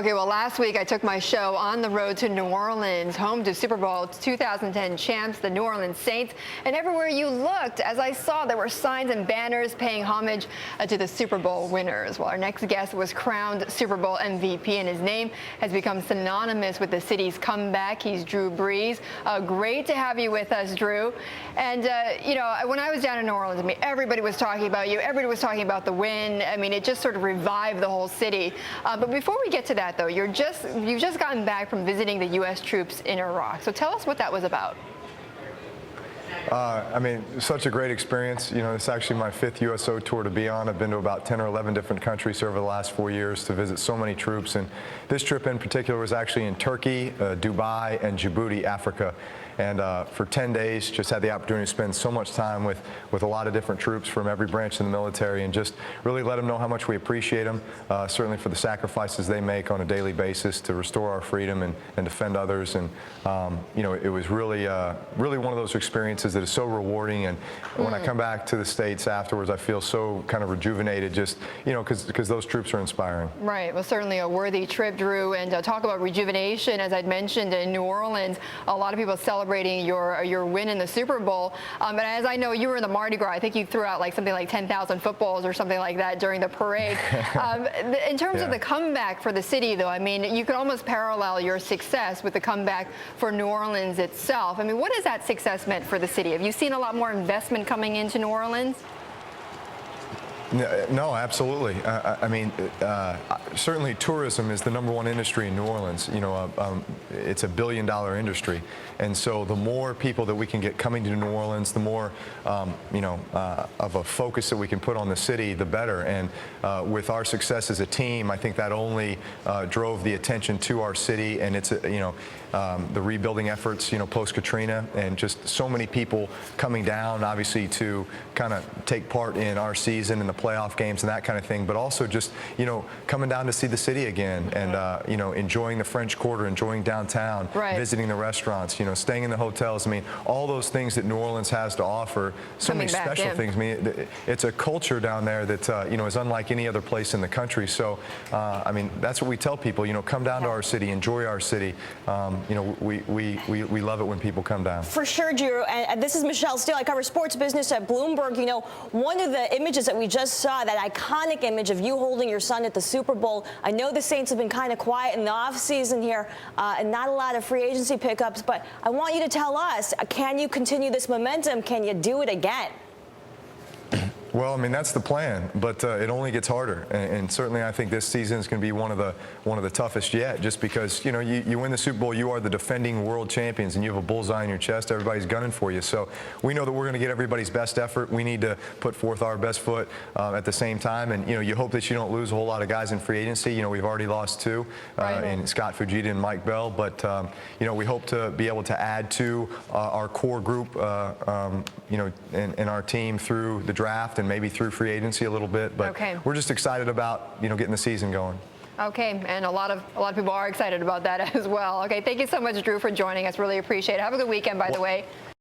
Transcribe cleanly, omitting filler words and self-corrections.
Okay, well, last week I took my show on the road to New Orleans, home to Super Bowl 2010 champs, the New Orleans Saints. And everywhere you looked, as I saw, there were signs and banners paying homage to the Super Bowl winners. Well, our next guest was crowned Super Bowl MVP, and his name has become synonymous with the city's comeback. He's Drew Brees. Great to have you with us, Drew. And, you know, when I was down in New Orleans, I mean, everybody was talking about you. Everybody was talking about the win. I mean, it just sort of revived the whole city. But before we get to that, though, you've just gotten back from visiting the U.S. troops in Iraq. So tell us what that was about. I mean, such a great experience. You know, it's actually my 5th USO tour to be on. I've been to about 10 or 11 different countries over the last 4 years to visit so many troops. And this trip in particular was actually in Turkey, Dubai, and Djibouti, Africa. And for 10 days, just had the opportunity to spend so much time with a lot of different troops from every branch of the military and just really let them know how much we appreciate them, certainly for the sacrifices they make on a daily basis to restore our freedom and defend others. And, you know, it was really, really one of those experiences that is so rewarding. And when I come back to the States afterwards, I feel so kind of rejuvenated just, you know, because those troops are inspiring. Right. Well, certainly a worthy trip, Drew. And talk about rejuvenation, as I'd mentioned, in New Orleans, a lot of people celebrating your win in the Super Bowl. But as I know, you were in the Mardi Gras. I think you threw out like something like 10,000 footballs or something like that during the parade. In terms of the comeback for the city, though, I mean, you could almost parallel your success with the comeback for New Orleans itself. I mean, what has that success meant for the city? Have you seen a lot more investment coming into New Orleans? No, absolutely. I mean, certainly tourism is the #1 industry in New Orleans. You know, it's a billion-dollar industry. And so the more people that we can get coming to New Orleans, the more, you know, of a focus that we can put on the city, the better. And with our success as a team, I think that only drove the attention to our city. And it's, you know, the rebuilding efforts, you know, post-Katrina, and just so many people coming down, obviously, to kind of take part in our season and the playoff games and that kind of thing, but also just, you know, coming down to see the city again and, you know, enjoying the French Quarter, enjoying downtown, visiting the restaurants, you know, staying in the hotels. I mean, all those things that New Orleans has to offer, so many special things. I mean, it's a culture down there that, you know, is unlike any other place in the country. So, I mean, that's what we tell people, you know, come down to our city, enjoy our city. You know, we love it when people come down. For sure, Drew. And this is Michele Steele. I cover sports business at Bloomberg. You know, one of the images that we just saw, that iconic image of you holding your son at the Super Bowl. I know the Saints have been kind of quiet in the offseason here and not a lot of free agency pickups, but I want you to tell us, can you continue this momentum? Can you do it again? Well, I mean, that's the plan, but it only gets harder, and certainly I think this season is going to be one of the toughest yet, just because, you know, you win the Super Bowl, you are the defending world champions, and you have a bullseye in your chest. Everybody's gunning for you, so we know that we're going to get everybody's best effort. We need to put forth our best foot at the same time, and, you know, you hope that you don't lose a whole lot of guys in free agency. You know, we've already lost 2, in Scott Fujita and Mike Bell, but you know, we hope to be able to add to our core group, you know, in our team through the draft and maybe through free agency a little bit, but we're just excited about, you know, getting the season going. Okay, and a lot of people are excited about that as well. Okay, thank you so much, Drew, for joining us. Really appreciate it. Have a good weekend, by the way.